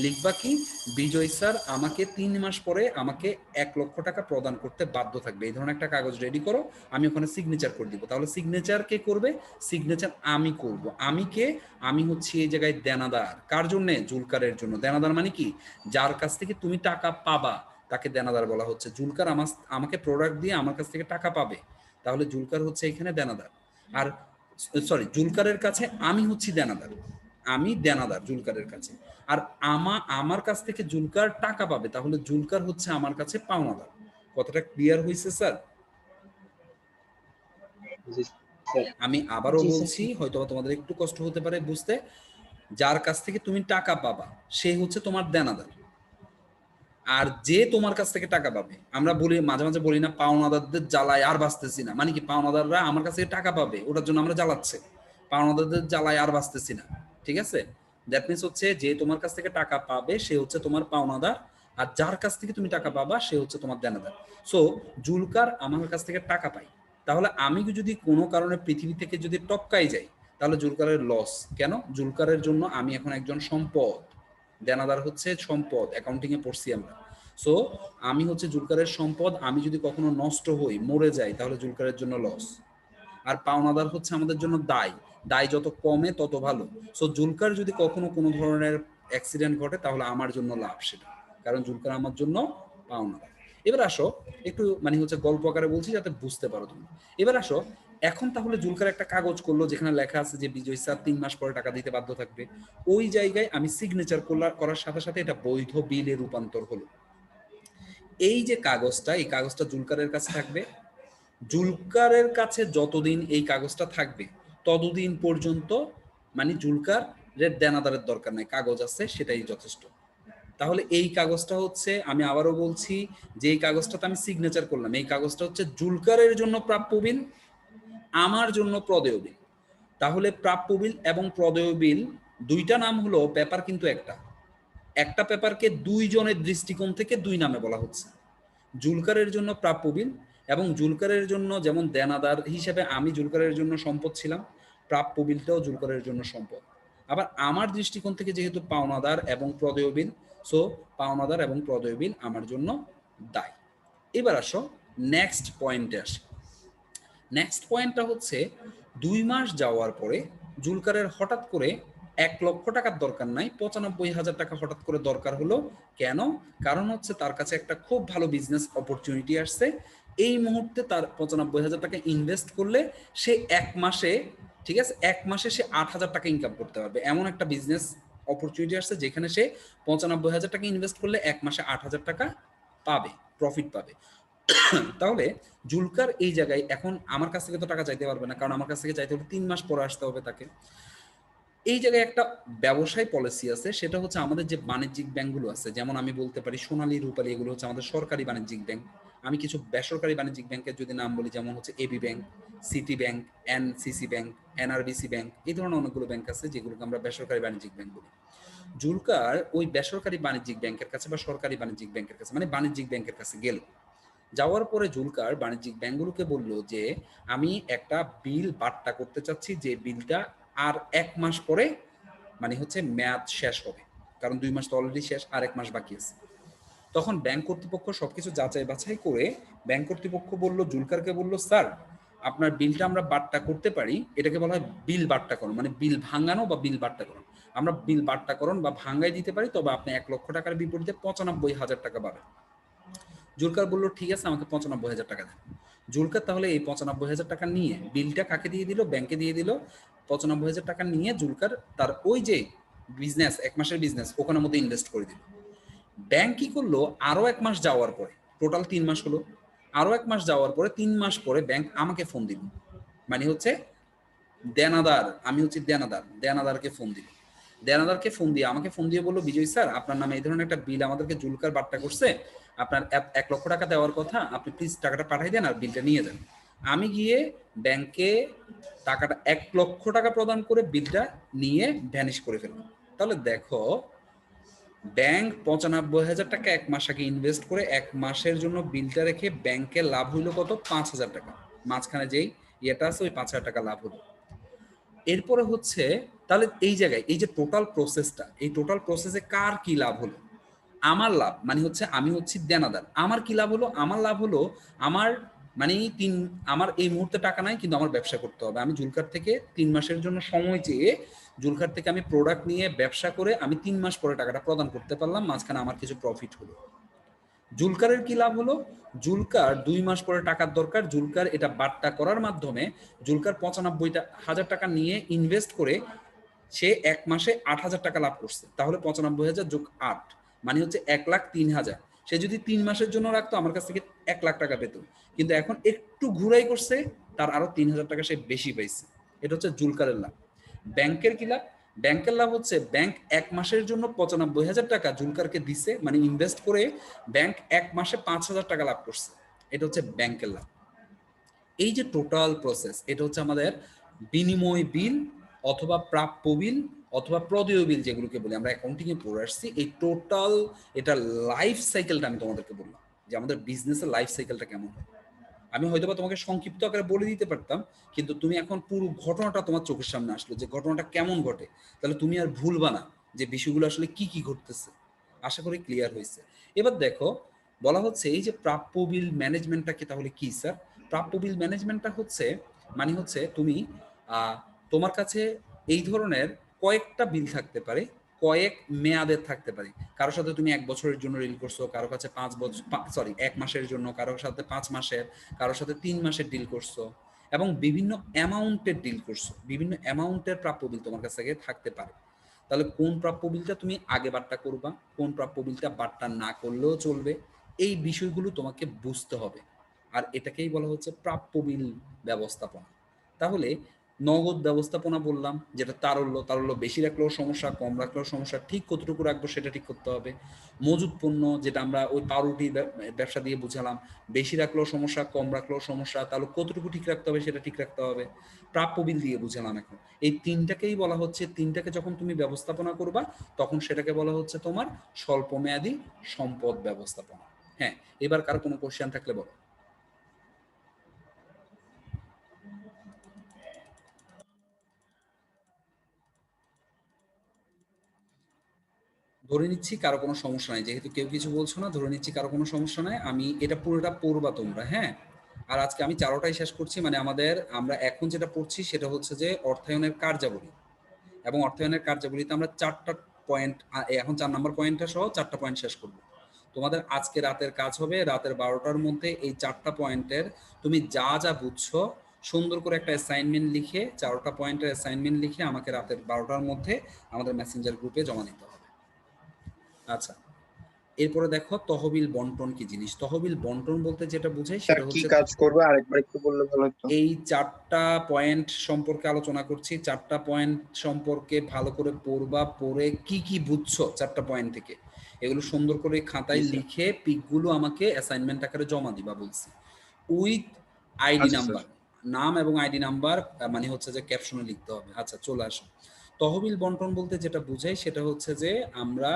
লিখবা কি, বিজয় স্যার আমাকে 3 মাস পরে আমাকে 1 লক্ষ টাকা প্রদান করতে বাধ্য থাকবে, এই ধরনের একটা কাগজ রেডি করো, আমি ওখানে সিগনেচার করে দিব। তাহলে সিগনেচার কে করবে? সিগনেচার আমি করব। আমি কে? আমি হচ্ছে এই জায়গায় দেনাদার। কার জন্য? জুলকারের জন্য। দেনাদার মানে কি? যার কাছ থেকে তুমি টাকা পাবা তাকে দেনাদার বলা হচ্ছে। জুলকার আমাকে প্রোডাক্ট দিয়ে আমার কাছ থেকে টাকা পাবে, তাহলে জুলকার হচ্ছে এখানে দেনাদার। আর সরি, জুলকারের কাছে আমি হচ্ছি দেনাদার, আমি দেনাদার জুলকারের কাছে। আর আমার কাছ থেকে জুলকার টাকা পাবে, তাহলে জুলকার হচ্ছে আমার কাছে পাওনাদার। কথাটা ক্লিয়ার হয়েছে স্যার? আমি আবারও জি স্যার। বলছি, হয়তো তোমাদের একটু কষ্ট হতে পারে বুঝতে, যার কাছ থেকে তুমি টাকা পাবা সে হচ্ছে তোমার দেনাদার। আর যে তোমার কাছ থেকে টাকা পাবে, আমরা বলি মাঝে মাঝে বলি না, পাওনাদারদের জ্বালায় আর বাঁচতেছি না, মানে কি পাওনাদাররা আমার কাছ থেকে টাকা পাবে ওটার জন্য আমরা জ্বালাচ্ছে, পাওনাদারদের জ্বালায় আর বাঁচতেছি না, ঠিক আছে। দ্যাট মিনস হচ্ছে যে তোমার কাছ থেকে টাকা পাবে সে হচ্ছে তোমার পাওনাদার, আর যার কাছ থেকে তুমি টাকা পাবা সে হচ্ছে তোমার দেনাদার। সো জুলকার আমার কাছ থেকে টাকা পাই, তাহলে আমি যদি কোনো কারণে পৃথিবী থেকে যদি টপকাই যাই, তাহলে জুলকারের লস। কেন? জুলকারের জন্য আমি এখন একজন সম্পদ, দেনাদার হচ্ছে সম্পদ, অ্যাকাউন্টিং এ পড়ছি আমরা। সো আমি হচ্ছে জুলকারের সম্পদ, আমি যদি কখনো নষ্ট হই, মরে যাই, তাহলে জুলকারের জন্য লস। আর পাওনাদার হচ্ছে আমাদের জন্য দায়, দায় যত কমে তত ভালো। সো জুলকার যদি কখনো কোনো ধরনের অ্যাক্সিডেন্ট ঘটে, তাহলে আমার জন্য লাভ সেটা, কারণ জুলকার আমার জন্য পাওনাদার। এবার আসো, একটু মানে হচ্ছে গল্প আকারে বলছি যাতে বুঝতে পারো তুমি। এবার আসো, এখন তাহলে জুলকার একটা কাগজ করলো যেখানে লেখা আছে যে বিজয় স্যার 3 মাস পরে টাকা দিতে বাধ্য থাকবে। ওই জায়গায় আমি সিগনেচার করার সাথে সাথে এটা বৈধ বিলে রূপান্তর হলো। এই যে কাগজটা, এই কাগজটা জুলকারের কাছে থাকবে। জুলকারের কাছে যতদিন এই কাগজটা থাকবে ততদিন পর্যন্ত মানে জুলকারের দেনাদারের দরকার নাই, কাগজ আছে সেটাই যথেষ্ট। তাহলে এই কাগজটা হচ্ছে, আমি আবারও বলছি, যে এই কাগজটাতে আমি সিগনেচার করলাম, এই কাগজটা হচ্ছে জুলকারের জন্য প্রাপ্য বিল, আমার জন্য প্রদেয় বিল। তাহলে প্রাপ্য বিল এবং প্রদেয় বিল দুইটা নাম হলো, পেপার কিন্তু একটা, একটা পেপারকে দুইজনের দৃষ্টিকোণ থেকে দুই নামে বলা হচ্ছে। জুলকারের জন্য প্রাপ্য বিল, এবং জুলকারের জন্য যেমন দেনাদার হিসেবে আমি জুলকারের জন্য সম্পদ ছিলাম, প্রাপ্য বিলটাও জুলকারের জন্য সম্পদ। আবার আমার দৃষ্টিকোণ থেকে যেহেতু পাওনাদার এবং প্রদেয় বিল, সো পাওনাদার এবং প্রদেয় বিল আমার জন্য দায়। এবার আসো নেক্সট পয়েন্টে আসি। নেক্সট পয়েন্টটা হচ্ছে 2 মাস যাওয়ার পরে জুলকারের হঠাৎ করে 1 লক্ষ টাকার দরকার নাই, 95,000 টাকা হঠাৎ করে দরকার হলো। কেন? কারণ হচ্ছে তার কাছে একটা খুব ভালো বিজনেস অপরচুনিটি আসছে। এই মুহূর্তে তার 95,000 টাকা ইনভেস্ট করলে সে 1 মাসে, ঠিক আছে, 1 মাসে সে 8,000 টাকা ইনকাম করতে পারবে। এমন একটা বিজনেস অপরচুনিটি আসছে যেখানে সে 95,000 টাকা ইনভেস্ট করলে 1 মাসে 8,000 টাকা পাবে, প্রফিট পাবে। তাহলে জুলকার এই জায়গায় এখন আমার কাছ থেকে তো টাকা চাইতে পারবে না, কারণ আমার কাছ থেকে চাইতে হলে 3 মাস পরে আসতে হবে তাকে। এই জায়গায় একটা ব্যবসায় পলিসি আছে, সেটা হচ্ছে আমাদের যে বাণিজ্যিক ব্যাংকগুলো আছে, যেমন আমি বলতে পারি সোনালী, রূপালী, এগুলো হচ্ছে আমাদের সরকারি বাণিজ্যিক ব্যাংক। আমি কিছু বেসরকারি বাণিজ্যিক ব্যাংকের যদি নাম বলি, যেমন হচ্ছে AB bank, city bank, NCC bank, NRBC bank, এই ধরনের অনেকগুলো ব্যাংক আছে যেগুলোকে আমরা বেসরকারি বাণিজ্যিক ব্যাংক বলি। জুলকার ওই বেসরকারি বাণিজ্যিক ব্যাংকের কাছে বা সরকারি বাণিজ্যিক ব্যাংকের কাছে, মানে বাণিজ্যিক ব্যাংকের কাছে গেল। যাওয়ার পরে জুলকার বাণিজ্যিক ব্যাংকগুলোকে বলল যে আমি একটা বিল বাট্টা করতে চাচ্ছি, যে বিলটা আর 1 মাস পরে মানে হচ্ছে মেয়াদ শেষ হবে, কারণ 2 মাস তো অলরেডি শেষ, আর 1 মাস বাকি আছে। তখন ব্যাংক কর্তৃপক্ষ সবকিছু যাচাই বাছাই করে ব্যাংক কর্তৃপক্ষ বলল, জুলকারকে বলল, স্যার আপনার বিলটা আমরা বাট্টা করতে পারি, এটাকে বলা হয় বিল বাট্টাকরণ, মানে বিল ভাঙানো বা বিল বাট্টাকরণ। আমরা বিল বাট্টাকরণ বা ভাঙ্গাই দিতে পারি, তবে আপনি 1 লক্ষ টাকার বিপরীতে 95,000 টাকা পাবেন। জুলকার বললো ঠিক আছে আমাকে 95,000 টাকা দেন। জুলকার তাহলে এই 95,000 টাকা নিয়ে বিলটা কাকে দিয়ে দিল? ব্যাংকে দিয়ে দিল। 95,000 টাকা নিয়ে জুলকার তার ওই যে বিজনেস, 1 মাসের বিজনেস, ওখানের মধ্যে ইনভেস্ট করে দিল। ব্যাংক কি করলো? আরো 1 মাস যাওয়ার পরে, টোটাল 3 মাস হলো, আরো 1 মাস যাওয়ার পরে 3 মাস পরে ব্যাংক আমাকে ফোন দিল, মানে হচ্ছে দেনাদার, আমি হচ্ছে দেনাদারকে ফোন দিল। দেনাদারকে ফোন দিয়ে আমাকে ফোন দিয়ে বললো, বিজয় স্যার আপনার নামে এই ধরনের একটা বিল আমাদেরকে জুলকার বাট্টা করছে, আপনার 1 লক্ষ টাকা দেওয়ার কথা, আপনি প্লিজ টাকাটা পাঠিয়ে দেন আর বিলটা নিয়ে যান। আমি গিয়ে ব্যাংকে টাকাটা 1 লক্ষ টাকা প্রদান করে বিলটা নিয়ে ভ্যানিশ করে ফেললাম। তাহলে দেখো, ব্যাংক 95,000 টাকা 1 মাস আগে ইনভেস্ট করে 1 মাসের জন্য বিলটা রেখে ব্যাংকের লাভ হইলো কত? 5,000 টাকা। মাঝখানে যেই ইয়েটা আছে ওই 5,000 টাকা লাভ হলো। এরপরে হচ্ছে তাহলে এই জায়গায় এই যে টোটাল প্রসেসটা, এই টোটাল প্রসেসে কার কি লাভ হলো? আমার লাভ, মানে হচ্ছে আমি হচ্ছি দেনাদার। আমার কি লাভ হলো? আমার লাভ হলো আমার মানে আমার এই মুহূর্তে টাকা নাই, কিন্তু আমার ব্যবসা করতে হবে। আমি জুলকার থেকে 3 মাসের জন্য সময় চেয়ে জুলকার থেকে আমি প্রোডাক্ট নিয়ে ব্যবসা করে আমি 3 মাস পরে টাকাটা প্রদান করতে পারলাম, মাঝখানে আমার কিছু প্রফিট হলো। জুলকারের কি লাভ হলো? জুলকার 2 মাস পরে টাকার দরকার, জুলকার এটা বাট্টা করার মাধ্যমে জুলকার 95,000 টাকা নিয়ে ইনভেস্ট করে সে 1 মাসে 8,000 টাকা লাভ করছে। তাহলে 95,000 যোগ 8 মানে হচ্ছে 1,03,000। সে যদি 3 মাসের জন্য রাখতো আমার কাছ থেকে 1 লাখ টাকা পেত, কিন্তু এখন একটু ঘুরাই করছে, তার আরো 3,000 টাকা সে বেশি পাইছে। এটা হচ্ছে জুলকারের লাভ। ব্যাংকের কি লাভ? ব্যাংকের লাভ হচ্ছে ব্যাংক 1 মাসের জন্য 95,000 টাকা জুলকারকে দিছে, মানে ইনভেস্ট করে ব্যাংক 1 মাসে 5,000 টাকা লাভ করছে। এটা হচ্ছে ব্যাংকের লাভ। এই যে টোটাল প্রসেস, এটা হচ্ছে আমাদের বিনিময় বিল অথবা প্রাপ্য বিল অথবা প্রদেয় বিল, যেগুলোকে বলি আমরা অ্যাকাউন্টিং এ পড়ে আসছি। এই টোটাল এটা লাইফ সাইকেলটা আমি তোমাদেরকে বললাম যে আমাদের বিজনেসের লাইফ সাইকেলটা কেমন হয়। আমি হয়তোবা তোমাকে সংক্ষিপ্ত আকারে বলে দিতে পারতাম, কিন্তু তুমি এখন পুরো ঘটনাটা তোমার চোখের সামনে আসলো যে ঘটনাটা কেমন ঘটে, তাহলে তুমি আর ভুলবা না যে বিষয়গুলো আসলে কি কি ঘটতেছে। আশা করি ক্লিয়ার হয়েছে। এবার দেখো, বলা হচ্ছে এই যে প্রাপ্য বিল ম্যানেজমেন্টটা কি, তাহলে কি স্যার? প্রাপ্য বিল ম্যানেজমেন্টটা হচ্ছে মানে হচ্ছে তুমি তোমার কাছে এই ধরনের কয়েকটা বিল থাকতে পারে, কয়েক মেয়াদের থাকতে পারে। কারোর সাথে তুমি 1 বছরের জন্য ডিল করছো, কারোর কাছে 5 বছর 1 মাসের জন্য, কারোর সাথে 5 মাসের, কারোর সাথে 3 মাসের ডিল করছো, এবং বিভিন্ন অ্যামাউন্টের ডিল করছো। বিভিন্ন অ্যামাউন্টের প্রাপ্য বিল তোমার কাছে থাকতে পারে। তাহলে কোন প্রাপ্য বিলটা তুমি আগে বাট্টা করবা, কোন প্রাপ্য বিলটা বাট্টা না করলেও চলবে, এই বিষয়গুলো তোমাকে বুঝতে হবে। আর এটাকেই বলা হচ্ছে প্রাপ্য বিল ব্যবস্থাপনা। তাহলে নগদ ব্যবস্থাপনা বললাম, যেটা তারল্য বেশি রাখলেও সমস্যা, কম রাখলেও সমস্যা, ঠিক কতটুকু রাখবো সেটা ঠিক করতে হবে। মজুদ পণ্য, যেটা আমরা ওই পাউরুটি ব্যবসা দিয়ে বুঝালাম, বেশি রাখলেও সমস্যা, কম রাখলেও সমস্যা, তাহলে কতটুকু ঠিক রাখতে হবে সেটা ঠিক রাখতে হবে। প্রাপ্য বিল দিয়ে বুঝালাম। এখন এই তিনটাকেই বলা হচ্ছে, তিনটাকে যখন তুমি ব্যবস্থাপনা করবা তখন সেটাকে বলা হচ্ছে তোমার স্বল্পমেয়াদী সম্পদ ব্যবস্থাপনা। হ্যাঁ, এবার কারো কোনো কোশ্চেন থাকলে বলো। ধরে নিচ্ছি কারো কোনো সমস্যা নাই, যেহেতু কেউ কিছু বলছো না, ধরে নিচ্ছি কারো কোনো সমস্যা নাই। আমি এটা পুরোটা পড়বা তোমরা, হ্যাঁ। আর আজকে আমি 4টাই শেষ করছি, মানে আমরা এখন যেটা পড়ছি সেটা হচ্ছে যে অর্থায়নের কার্যাবলী। এবং অর্থায়নের কার্যাবলীতে আমরা 4টা পয়েন্ট, এখন 4 নম্বর পয়েন্টটা সহ 4টা পয়েন্ট শেষ করবো। তোমাদের আজকে রাতের কাজ হবে, রাতের 12টার মধ্যে এই 4টা পয়েন্টের তুমি যা যা বুঝছো সুন্দর করে একটা অ্যাসাইনমেন্ট লিখে, 4টা পয়েন্টের অ্যাসাইনমেন্ট লিখে আমাকে রাতের 12টার মধ্যে আমাদের মেসেঞ্জার গ্রুপে জমা দিতে হবে। আচ্ছা, এরপরে দেখো তহবিল বন্টন কি জিনিস। তহবিল বন্টন বলতে যেটা বোঝায় স্যার সেটা কি হচ্ছে, কাজ করবে আরেকবার একটু বললে ভালো হতো। এই 4টা পয়েন্ট সম্পর্কে আলোচনা করছি। 4টা পয়েন্ট সম্পর্কে ভালো করে পড়বা, পড়ে কি কি বুঝছো 4টা পয়েন্ট থেকে এগুলো সুন্দর করে খাতায় জি স্যার। লিখে পিকগুলো আমাকে অ্যাসাইনমেন্ট আকারে জমা দিবা বলছি, উইথ আইডি আচ্ছা স্যার। নাম্বার। নাম এবং আইডি নাম্বার মানে হচ্ছে যে ক্যাপশনে লিখতে হবে। আচ্ছা, চলে আসো। তহবিল বন্টন বলতে যেটা বোঝায় সেটা হচ্ছে যে আমরা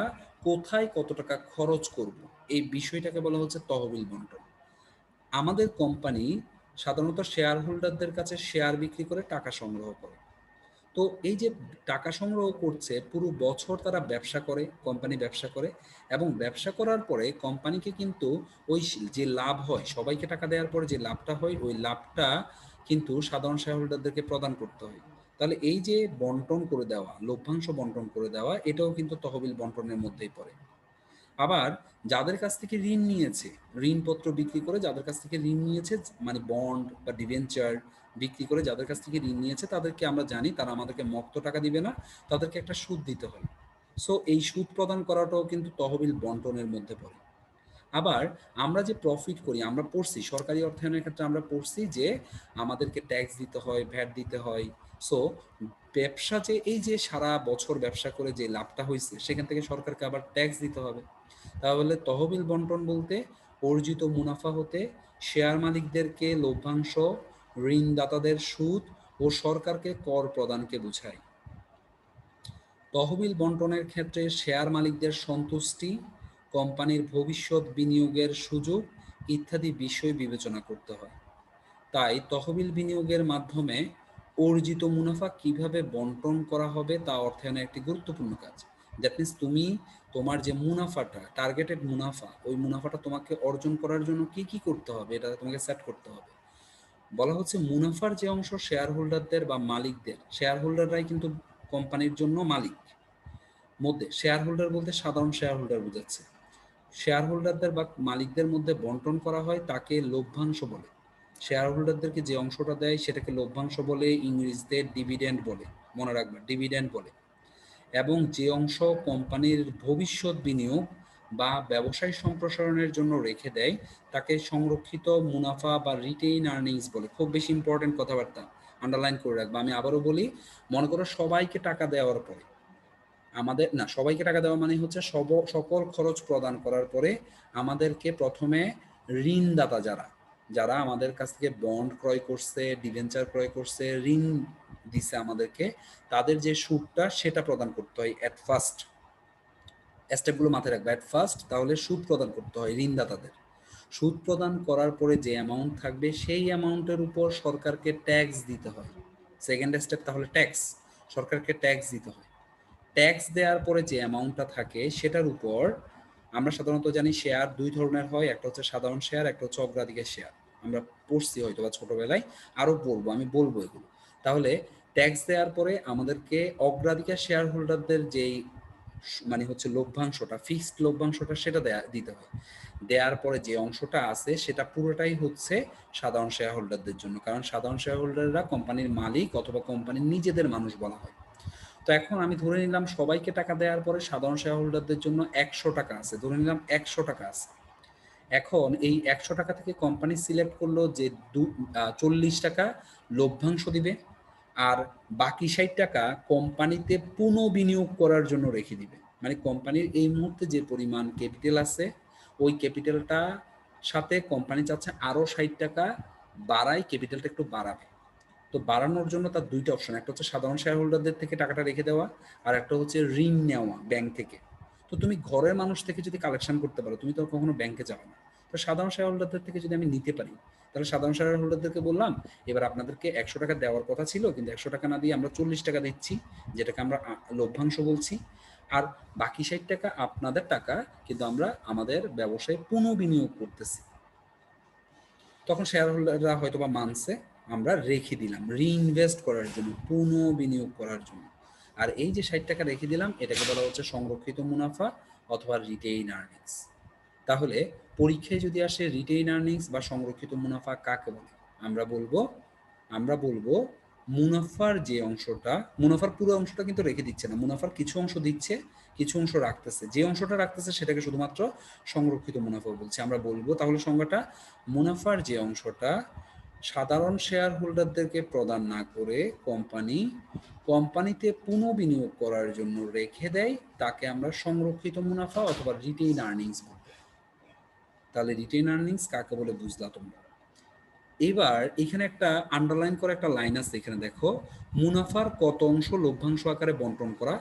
কোথায় কত টাকা খরচ করব, এই বিষয়টাকে বলা হচ্ছে তহবিল বন্টন। আমাদের কোম্পানি সাধারণত শেয়ার হোল্ডারদের কাছে শেয়ার বিক্রি করে টাকা সংগ্রহ করে। তো এই যে টাকা সংগ্রহ করছে, পুরো বছর তারা ব্যবসা করে, কোম্পানি ব্যবসা করে, এবং ব্যবসা করার পরে কোম্পানিকে কিন্তু ওই যে লাভ হয়, সবাইকে টাকা দেওয়ার পরে যে লাভটা হয়, ওই লাভটা কিন্তু সাধারণ শেয়ার হোল্ডারদেরকে প্রদান করতে হয়। তাহলে এই যে বন্টন করে দেওয়া, লভ্যাংশ বন্টন করে দেওয়া, এটাও কিন্তু তহবিল বন্টনের মধ্যেই পড়ে। আবার যাদের কাছ থেকে ঋণ নিয়েছে, ঋণপত্র বিক্রি করে যাদের কাছ থেকে ঋণ নিয়েছে, মানে বন্ড বা ডিবেঞ্চার বিক্রি করে যাদের কাছ থেকে ঋণ নিয়েছে, তাদেরকে আমরা জানি তারা আমাদেরকে মক্ত টাকা দিবে না, তাদেরকে একটা সুদ দিতে হয়। সো এই সুদ প্রদান করাটাও কিন্তু তহবিল বন্টনের মধ্যে পড়ে। আবার আমরা যে প্রফিট করি, আমরা পড়ছি সরকারি অর্থায়নের ক্ষেত্রে, আমরা পড়ছি যে আমাদেরকে ট্যাক্স দিতে হয়, ভ্যাট দিতে হয়। সো ব্যবসা যে এই যে সারা বছর ব্যবসা করে যে লাভটা হয়েছে, সেখান থেকে সরকারকে আবার ট্যাক্স দিতে হবে। তাহলে তহবিল বন্টন বলতে অর্জিত মুনাফা হতে শেয়ার মালিকদেরকে লভ্যাংশ, ঋণদাতাদের সুদ ও সরকারকে কর প্রদানকে বোঝায়। তহবিল বন্টনের ক্ষেত্রে শেয়ার মালিকদের সন্তুষ্টি, কোম্পানির ভবিষ্যৎ বিনিয়োগের সুযোগ ইত্যাদি বিষয় বিবেচনা করতে হয়। তাই তহবিল বিনিয়োগের মাধ্যমে অর্জিত মুনাফা কিভাবে বন্টন করা হবে তা অর্থায়নের একটি গুরুত্বপূর্ণ কাজ। দ্যাট মিনস তুমি তোমার যে মুনাফাটা, টার্গেটেড মুনাফা, ওই মুনাফাটা তোমাকে অর্জন করার জন্য কি কি করতে হবে, এটা তোমাকে সেট করতে হবে। বলা হচ্ছে মুনাফার যে অংশ শেয়ার হোল্ডারদের বা মালিকদের, শেয়ার হোল্ডাররাই কিন্তু কোম্পানির জন্য মালিক, মধ্যে শেয়ার হোল্ডার বলতে সাধারণ শেয়ার হোল্ডার বোঝাচ্ছে, শেয়ার হোল্ডারদের বা মালিকদের মধ্যে বন্টন করা হয়, তাকে লভ্যাংশ বলে। শেয়ার হোল্ডারদেরকে যে অংশটা দেয় সেটাকে লভ্যাংশ বলে, ইংরেজিতে ডিভিডেন্ড বলে, মনে রাখবা ডিভিডেন্ড বলে। এবং যে অংশ কোম্পানির ভবিষ্যৎ বিনিয়োগ বা ব্যবসায় সম্প্রসারণের জন্য রেখে দেয় তাকে সংরক্ষিত মুনাফা বা রিটেইন আর্নিংস বলে। খুব বেশি ইম্পর্টেন্ট কথাবার্তা, আন্ডারলাইন করে রাখবা। আমি আবারও বলি, মনে করো সবাইকে টাকা দেওয়ার পরে, আমাদের না, সবাইকে টাকা দেওয়া মানে হচ্ছে সকল খরচ প্রদান করার পরে আমাদেরকে প্রথমে ঋণদাতা যারা যারা আমাদের কাছ থেকে বন্ড ক্রয় করছে, ডিবেঞ্চার ক্রয় করছে, ঋণ দিছে আমাদেরকে, তাদের যে সুদটা সেটা প্রদান করতে হয় অ্যাট ফার্স্ট। স্টেপগুলো মাথায় রাখবে, অ্যাট ফার্স্ট তাহলে সুদ প্রদান করতে হয় ঋণদাতাদের। সুদ প্রদান করার পরে যে অ্যামাউন্ট থাকবে সেই অ্যামাউন্টের উপর সরকারকে ট্যাক্স দিতে হয়। সেকেন্ড স্টেপ তাহলে ট্যাক্স, সরকারকে ট্যাক্স দিতে হয়। ট্যাক্স দেওয়ার পরে যে অ্যামাউন্টটা থাকে সেটার উপর আমরা সাধারণত জানি শেয়ার দুই ধরনের হয়, একটা হচ্ছে সাধারণ শেয়ার, একটা হচ্ছে অগ্রাধিকার শেয়ার। আমরা পড়ছি হয়তো বা ছোটবেলায়, আরও পড়বো, আমি বলবো এগুলো। তাহলে ট্যাক্স দেওয়ার পরে আমাদেরকে অগ্রাধিকার শেয়ার হোল্ডারদের যেই মানে হচ্ছে লভ্যাংশটা, ফিক্সড লভ্যাংশটা, সেটা দিতে হয়। দেওয়ার পরে যে অংশটা আছে সেটা পুরোটাই হচ্ছে সাধারণ শেয়ার হোল্ডারদের জন্য, কারণ সাধারণ শেয়ার হোল্ডাররা কোম্পানির মালিক অথবা কোম্পানির নিজেদের মানুষ বলা হয়। তো এখন আমি ধরে নিলাম সবাইকে টাকা দেওয়ার পরে সাধারণ শেয়ার হোল্ডারদের জন্য 100 টাকা আছে, ধরে নিলাম 100 টাকা আছে। এখন এই 100 টাকা থেকে কোম্পানি সিলেক্ট করলো যে 40 টাকা লভ্যাংশ দিবে, আর বাকি 60 টাকা কোম্পানিতে পুনঃবিনিয়োগ করার জন্য রেখে দিবে। মানে কোম্পানির এই মুহূর্তে যে পরিমাণ ক্যাপিটাল আছে, ওই ক্যাপিটালটা সাথে কোম্পানি চাচ্ছে আরও 60 টাকা বাড়ায়, ক্যাপিটালটা একটু বাড়াবে। তো বাড়ানোর জন্য তার দুইটা অপশন, একটা হচ্ছে সাধারণ শেয়ার হোল্ডারদের থেকে টাকাটা রেখে দেওয়া, আর একটা হচ্ছে ঋণ নেওয়া ব্যাংক থেকে। তো তুমি ঘরের মানুষ থেকে যদি কালেকশন করতে পারো, তুমি তো কখনো ব্যাংকে যাবে না। তো সাধারণ শেয়ার হোল্ডারদের থেকে যদি আমি নিতে পারি, তাহলে সাধারণ শেয়ার হোল্ডারদেরকে বললাম এবার আপনাদেরকে 100 টাকা দেওয়ার কথা ছিল, কিন্তু 100 টাকা না দিয়ে আমরা 40 টাকা দিচ্ছি, যেটাকে আমরা লভ্যাংশ বলছি। আর বাকি 60 টাকা আপনাদের টাকা, কিন্তু আমরা আমাদের ব্যবসায় পুনঃবিনিয়োগ করতেছি। তখন শেয়ার হোল্ডাররা হয়তো বা মানছে, আমরা রেখে দিলাম রিইনভেস্ট করার জন্য, পুনঃবিনিয়োগ করার জন্য। আর এই যে 60 টাকা রেখে দিলাম, এটাকে বলা হচ্ছে সংরক্ষিত মুনাফা অথবা রিটেইন আর্নিংস। তাহলে পরীক্ষায় যদি আসে রিটেইন আর্নিংস বা সংরক্ষিত মুনাফা কাকে বলে, আমরা বলবো মুনাফার যে অংশটা, মুনাফার পুরো অংশটা কিন্তু রেখে দিচ্ছে না, মুনাফার কিছু অংশ দিচ্ছে, কিছু অংশ রাখতেছে। যে অংশটা রাখতেছে সেটাকে শুধুমাত্র সংরক্ষিত মুনাফা বলছে। আমরা বলবো তাহলে সংজ্ঞাটা, মুনাফার যে অংশটা সাধারণ শেয়ার হোল্ডারদেরকে প্রদান না করে কোম্পানিতে পুনঃবিনিয়োগ করার জন্য রেখে দেয়, তাকে আমরা সংরক্ষিত মুনাফা অথবা রিটেইন আর্নিংস বলবো। তাহলে রিটেইন আর্নিংস কাকে বলে বুঝলা তোমরা। এবার এখানে একটা আন্ডারলাইন করে একটা লাইন আছে, এখানে দেখো, মুনাফার কত অংশ লভ্যাংশ আকারে বন্টন করা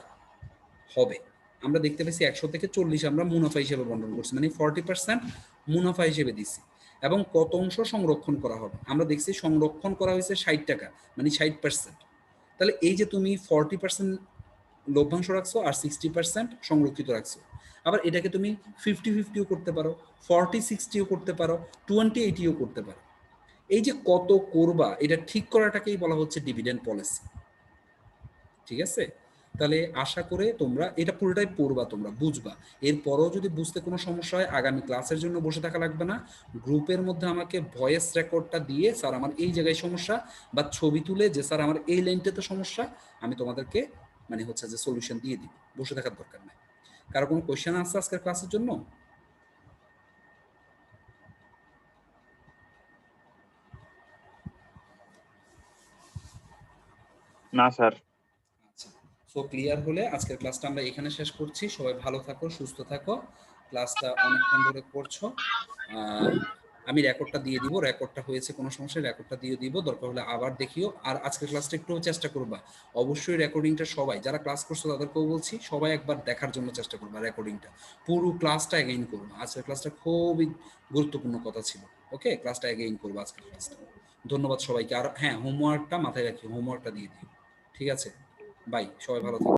হবে। আমরা দেখতে পেয়েছি 100 থেকে 40 আমরা মুনাফা হিসেবে বন্টন করছি, মানে 40% মুনাফা হিসেবে দিচ্ছি। এবং কত অংশ সংরক্ষণ করা হবে, আমরা দেখছি সংরক্ষণ করা হয়েছে 60 টাকা, মানে 60%। তাহলে এই যে তুমি 40% লভ্যাংশ রাখছো আর 60% সংরক্ষিত রাখছো, আবার এটাকে তুমি 50-50ও করতে পারো, 40-60ও করতে পারো, 20-80ও করতে পারো। এই যে কত করবা, এটা ঠিক করাটাকেই বলা হচ্ছে ডিভিডেন্ড পলিসি। ঠিক আছে? তাহলে আশা করে তোমরা এটা পুরোটাই পড়বা, তোমরা বুঝবা। এরপরও যদি বুঝতে কোনো সমস্যা হয় আগামী ক্লাসের জন্য বসে থাকা লাগবে না, গ্রুপের মধ্যে আমাকে ভয়েস রেকর্ডটা দিয়ে স্যার আমার এই জায়গায় সমস্যা, বা ছবি তুলে যে স্যার আমার এই লাইনটাতে সমস্যা, আমি তোমাদেরকে মানে হচ্ছে যে সলিউশন দিয়ে দিব, বসে থাকার দরকার নেই। কারো কোনো কোয়েশ্চেন আছে আজকের ক্লাসের জন্য? না স্যার। আচ্ছা, সো ক্লিয়ার হলে আজকের ক্লাসটা আমরা এখানে শেষ করছি। সবাই ভালো থাকো, সুস্থ থাকো। ক্লাসটা অনেকক্ষণ ধরে করছো। আমি রেকর্ডটা দিয়ে দিব, রেকর্ডটা হয়েছে কোনো সমস্যা, রেকর্ডটা দিয়ে দিব, দরকার হলে আবার দেখিও। আর আজকের ক্লাসটা একটু চেষ্টা করবা অবশ্যই রেকর্ডিংটা, সবাই যারা ক্লাস করছো তাদেরকেও বলছি, সবাই একবার দেখার জন্য চেষ্টা করবা রেকর্ডিংটা, পুরো ক্লাসটা এগেইন করবা। আজকের ক্লাসটা খুবই গুরুত্বপূর্ণ কথা ছিল। ওকে, ক্লাসটা এগেইন করবা আজকের ক্লাসটা। ধন্যবাদ সবাইকে। আর হ্যাঁ, হোমওয়ার্কটা মাথায় রাখি, হোমওয়ার্কটা দিয়ে দিও। ঠিক আছে, বাই, সবাই ভালো থাকো।